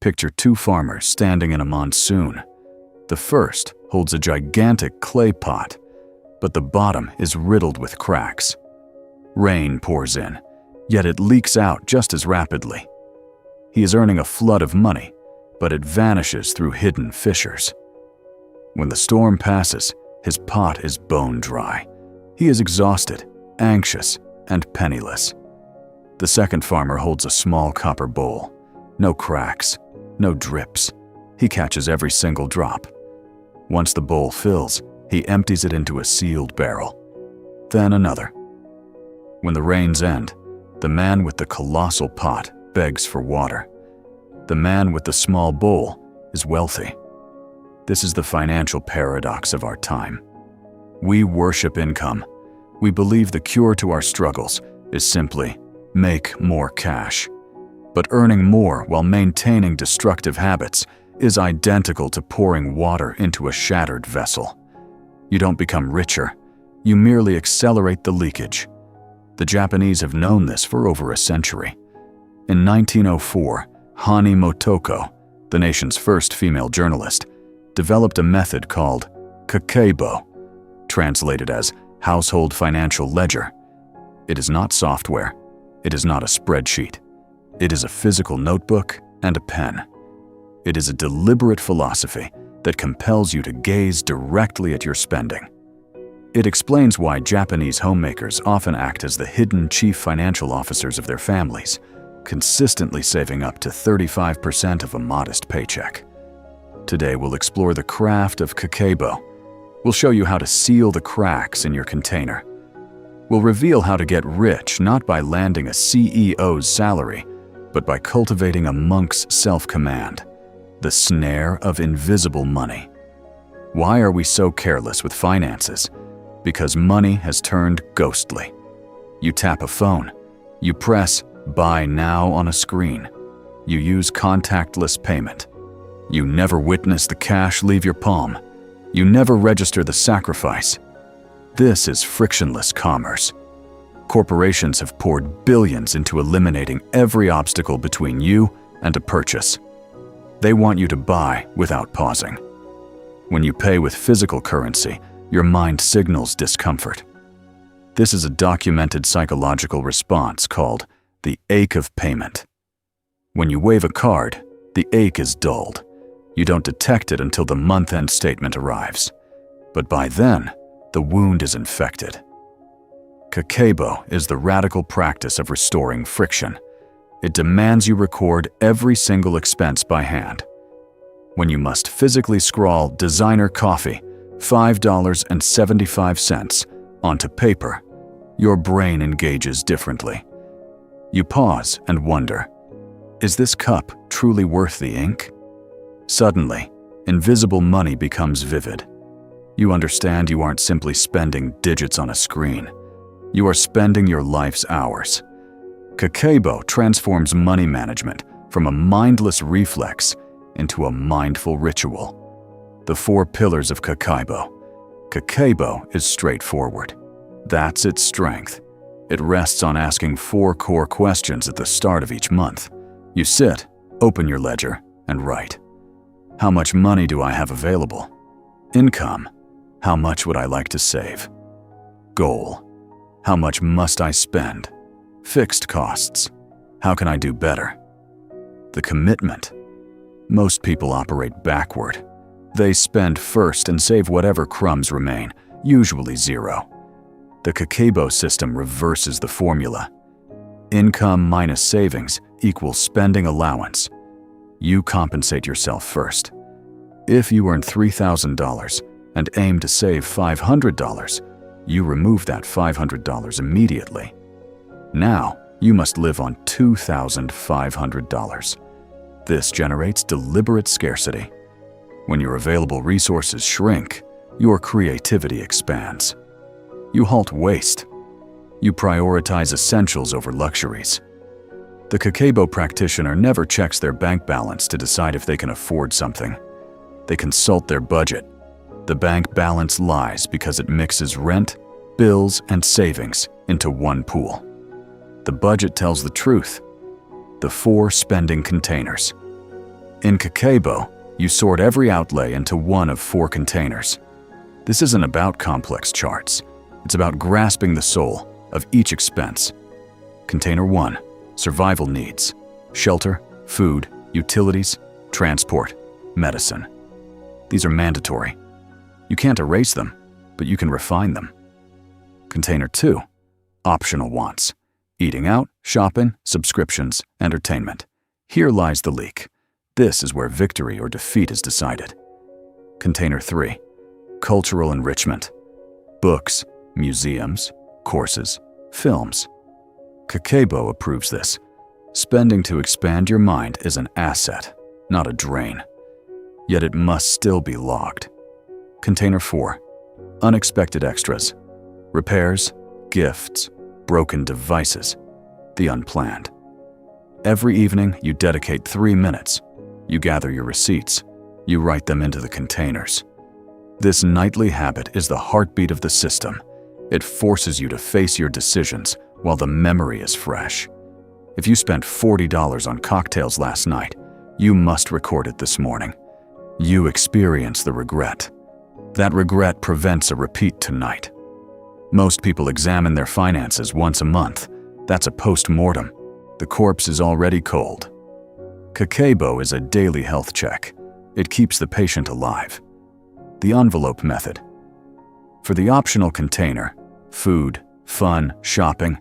Picture two farmers standing in a monsoon. The first holds a gigantic clay pot, but the bottom is riddled with cracks. Rain pours in, yet it leaks out just as rapidly. He is earning a flood of money, but it vanishes through hidden fissures. When the storm passes, his pot is bone dry. He is exhausted, anxious, and penniless. The second farmer holds a small copper bowl. No cracks, no drips. He catches every single drop. Once the bowl fills, he empties it into a sealed barrel. Then another. When the rains end, the man with the colossal pot begs for water. The man with the small bowl is wealthy. This is the financial paradox of our time. We worship income. We believe the cure to our struggles is simply make more cash. But earning more while maintaining destructive habits is identical to pouring water into a shattered vessel. You don't become richer, you merely accelerate the leakage. The Japanese have known this for over a century. In 1904, Hani Motoko, the nation's first female journalist, developed a method called Kakeibo, translated as household financial ledger. It is not software. It is not a spreadsheet. It is a physical notebook and a pen. It is a deliberate philosophy that compels you to gaze directly at your spending. It explains why Japanese homemakers often act as the hidden chief financial officers of their families, consistently saving up to 35% of a modest paycheck. Today we'll explore the craft of Kakeibo. We'll show you how to seal the cracks in your container. We'll reveal how to get rich not by landing a CEO's salary, but by cultivating a monk's self-command, the snare of invisible money. Why are we so careless with finances? Because money has turned ghostly. You tap a phone. You press Buy Now on a screen. You use contactless payment. You never witness the cash leave your palm. You never register the sacrifice. This is frictionless commerce. Corporations have poured billions into eliminating every obstacle between you and a purchase. They want you to buy without pausing. When you pay with physical currency, your mind signals discomfort. This is a documented psychological response called the ache of payment. When you wave a card, the ache is dulled. You don't detect it until the month-end statement arrives. But by then, the wound is infected. Kakeibo is the radical practice of restoring friction. It demands you record every single expense by hand. When you must physically scrawl designer coffee, $5.75, onto paper, your brain engages differently. You pause and wonder, is this cup truly worth the ink? Suddenly, invisible money becomes vivid. You understand you aren't simply spending digits on a screen. You are spending your life's hours. Kakeibo transforms money management from a mindless reflex into a mindful ritual. The 4 pillars of Kakeibo. Kakeibo is straightforward. That's its strength. It rests on asking 4 core questions at the start of each month. You sit, open your ledger, and write. How much money do I have available? Income. How much would I like to save? Goal. How much must I spend? Fixed costs. How can I do better? The commitment. Most people operate backward. They spend first and save whatever crumbs remain, usually 0. The Kakeibo system reverses the formula. Income minus savings equals spending allowance. You compensate yourself first. If you earn $3,000 and aim to save $500, you remove that $500 immediately. Now, you must live on $2,500. This generates deliberate scarcity. When your available resources shrink, your creativity expands. You halt waste. You prioritize essentials over luxuries. The Kakeibo practitioner never checks their bank balance to decide if they can afford something. They consult their budget. The bank balance lies because it mixes rent, bills, and savings into one pool. The budget tells the truth. The 4 spending containers. In Kakeibo, you sort every outlay into one of 4 containers. This isn't about complex charts. It's about grasping the soul of each expense. Container 1, survival needs: shelter, food, utilities, transport, medicine. These are mandatory. You can't erase them, but you can refine them. Container 2, optional wants: eating out, shopping, subscriptions, entertainment. Here lies the leak. This is where victory or defeat is decided. Container 3, cultural enrichment: books, museums, courses, films. Kakeibo approves this. Spending to expand your mind is an asset, not a drain. Yet it must still be logged. Container 4, unexpected extras: repairs, gifts, broken devices, the unplanned. Every evening, you dedicate 3 minutes. You gather your receipts. You write them into the containers. This nightly habit is the heartbeat of the system. It forces you to face your decisions while the memory is fresh. If you spent $40 on cocktails last night, you must record it this morning. You experience the regret. That regret prevents a repeat tonight. Most people examine their finances once a month. That's a post-mortem. The corpse is already cold. Kakeibo is a daily health check. It keeps the patient alive. The envelope method. For the optional container, food, fun, shopping,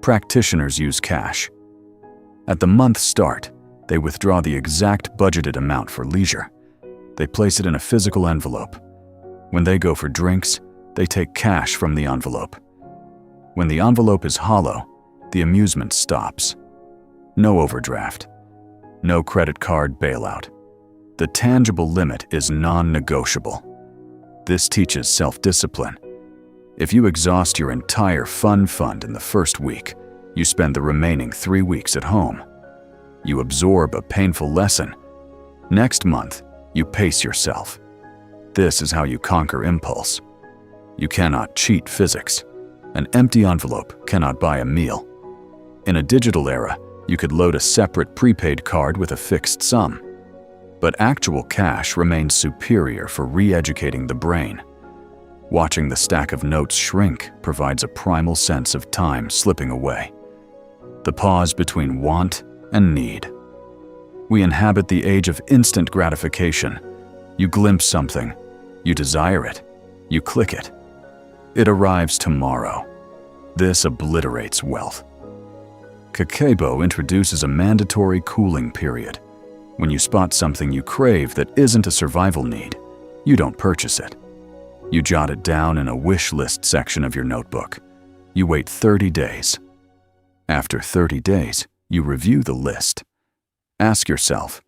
practitioners use cash. At the month start, they withdraw the exact budgeted amount for leisure. They place it in a physical envelope. When they go for drinks, they take cash from the envelope. When the envelope is hollow, the amusement stops. No overdraft. No credit card bailout. The tangible limit is non-negotiable. This teaches self-discipline. If you exhaust your entire fun fund in the first week, you spend the remaining 3 weeks at home. You absorb a painful lesson. Next month, you pace yourself. This is how you conquer impulse. You cannot cheat physics. An empty envelope cannot buy a meal. In a digital era, you could load a separate prepaid card with a fixed sum. But actual cash remains superior for re-educating the brain. Watching the stack of notes shrink provides a primal sense of time slipping away. The pause between want and need. We inhabit the age of instant gratification. You glimpse something, you desire it, you click it. It arrives tomorrow. This obliterates wealth. Kakeibo introduces a mandatory cooling period. When you spot something you crave that isn't a survival need, you don't purchase it. You jot it down in a wish list section of your notebook. You wait 30 days. After 30 days, you review the list. Ask yourself,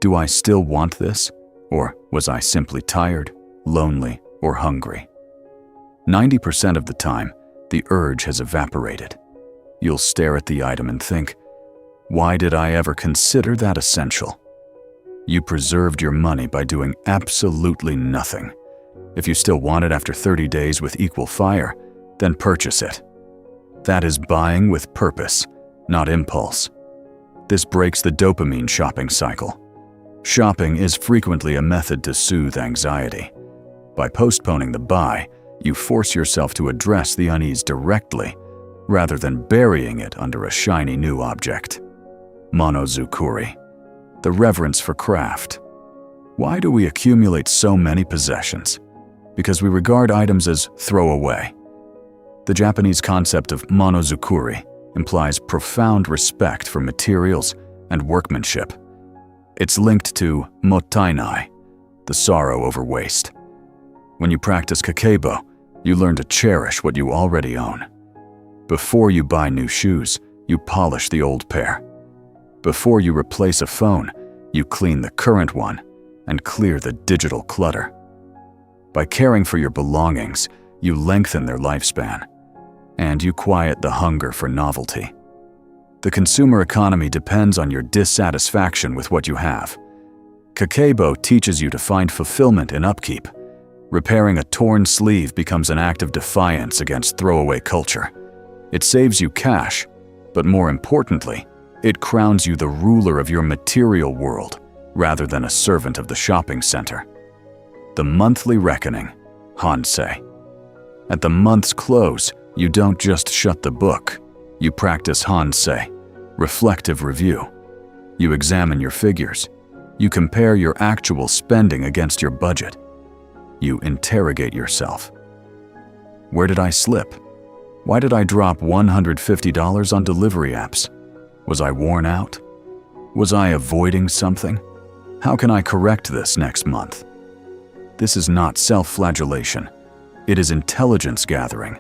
do I still want this? Or was I simply tired, lonely, or hungry? 90% of the time, the urge has evaporated. You'll stare at the item and think, why did I ever consider that essential? You preserved your money by doing absolutely nothing. If you still want it after 30 days with equal fire, then purchase it. That is buying with purpose, not impulse. This breaks the dopamine shopping cycle. Shopping is frequently a method to soothe anxiety. By postponing the buy, you force yourself to address the unease directly, rather than burying it under a shiny new object. Monozukuri, the reverence for craft. Why do we accumulate so many possessions? Because we regard items as throwaway. The Japanese concept of monozukuri implies profound respect for materials and workmanship. It's linked to mottainai, the sorrow over waste. When you practice Kakeibo, you learn to cherish what you already own. Before you buy new shoes, you polish the old pair. Before you replace a phone, you clean the current one and clear the digital clutter. By caring for your belongings, you lengthen their lifespan, and you quiet the hunger for novelty. The consumer economy depends on your dissatisfaction with what you have. Kakeibo teaches you to find fulfillment in upkeep. Repairing a torn sleeve becomes an act of defiance against throwaway culture. It saves you cash, but more importantly, it crowns you the ruler of your material world, rather than a servant of the shopping center. The monthly reckoning, hansei. At the month's close, you don't just shut the book. You practice hansei, reflective review. You examine your figures. You compare your actual spending against your budget. You interrogate yourself. Where did I slip? Why did I drop $150 on delivery apps? Was I worn out? Was I avoiding something? How can I correct this next month? This is not self-flagellation. It is intelligence gathering.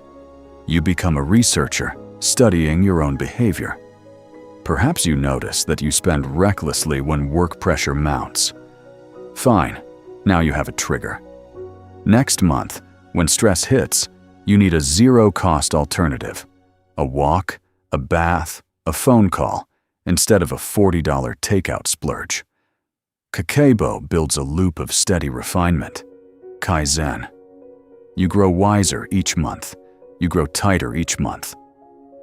You become a researcher, studying your own behavior. Perhaps you notice that you spend recklessly when work pressure mounts. Fine, now you have a trigger. Next month, when stress hits, you need a zero-cost alternative. A walk, a bath, a phone call, instead of a $40 takeout splurge. Kakeibo builds a loop of steady refinement. Kaizen. You grow wiser each month. You grow tighter each month.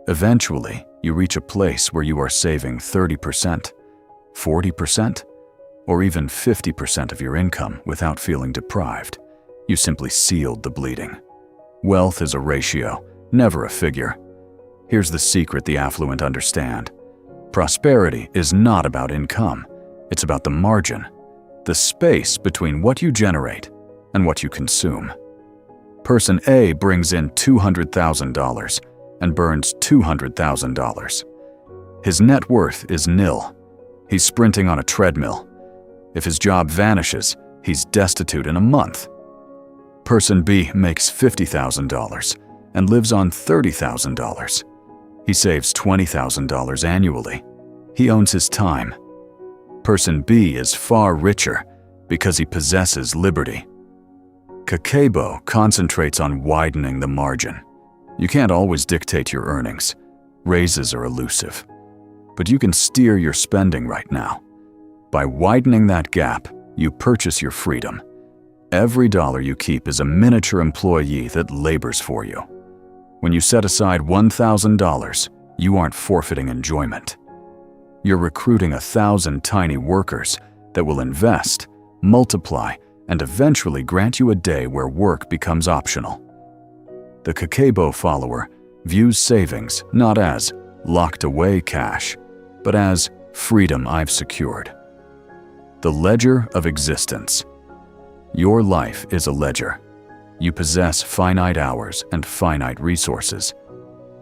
Eventually, you reach a place where you are saving 30%, 40%, or even 50% of your income without feeling deprived. You simply sealed the bleeding. Wealth is a ratio, never a figure. Here's the secret the affluent understand. Prosperity is not about income. It's about the margin, the space between what you generate and what you consume. Person A brings in $200,000 and burns $200,000. His net worth is nil. He's sprinting on a treadmill. If his job vanishes, he's destitute in a month. Person B makes $50,000 and lives on $30,000. He saves $20,000 annually. He owns his time. Person B is far richer because he possesses liberty. Kakeibo concentrates on widening the margin. You can't always dictate your earnings. Raises are elusive. But you can steer your spending right now. By widening that gap, you purchase your freedom. Every dollar you keep is a miniature employee that labors for you. When you set aside $1,000, you aren't forfeiting enjoyment. You're recruiting 1,000 tiny workers that will invest, multiply, and eventually grant you a day where work becomes optional. The Kakeibo follower views savings not as locked away cash, but as freedom I've secured. The ledger of existence. Your life is a ledger. You possess finite hours and finite resources.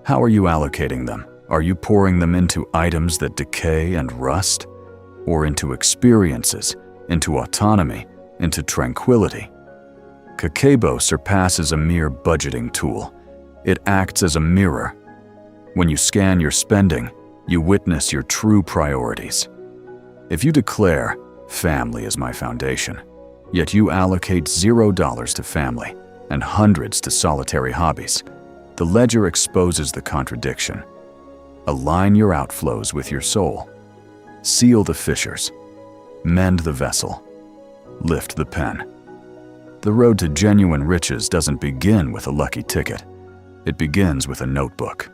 How are you allocating them? Are you pouring them into items that decay and rust? Or into experiences, into autonomy, into tranquility? Kakeibo surpasses a mere budgeting tool. It acts as a mirror. When you scan your spending, you witness your true priorities. If you declare, family is my foundation, yet you allocate $0 to family and hundreds to solitary hobbies, the ledger exposes the contradiction. Align your outflows with your soul. Seal the fissures. Mend the vessel. Lift the pen. The road to genuine riches doesn't begin with a lucky ticket. It begins with a notebook.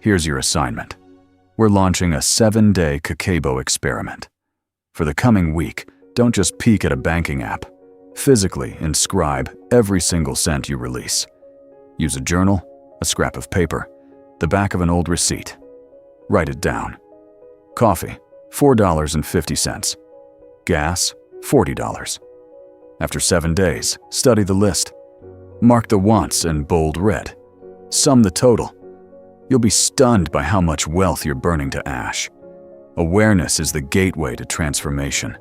Here's your assignment. We're launching a 7-day Kakeibo experiment. For the coming week, don't just peek at a banking app. Physically inscribe every single cent you release. Use a journal, a scrap of paper, the back of an old receipt. Write it down. Coffee, $4.50. Gas, $40. After 7 days, study the list. Mark the wants in bold red. Sum the total. You'll be stunned by how much wealth you're burning to ash. Awareness is the gateway to transformation.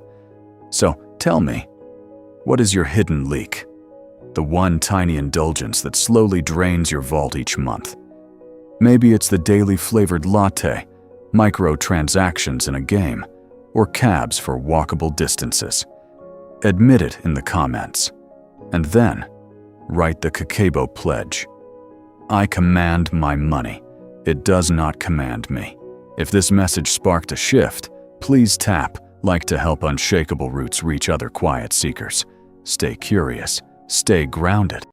So, tell me, what is your hidden leak? The one tiny indulgence that slowly drains your vault each month. Maybe it's the daily flavored latte, microtransactions in a game, or cabs for walkable distances. Admit it in the comments. And then, write the Kakeibo pledge. I command my money. It does not command me. If this message sparked a shift, please tap like to help unshakable roots reach other quiet seekers. Stay curious. Stay grounded.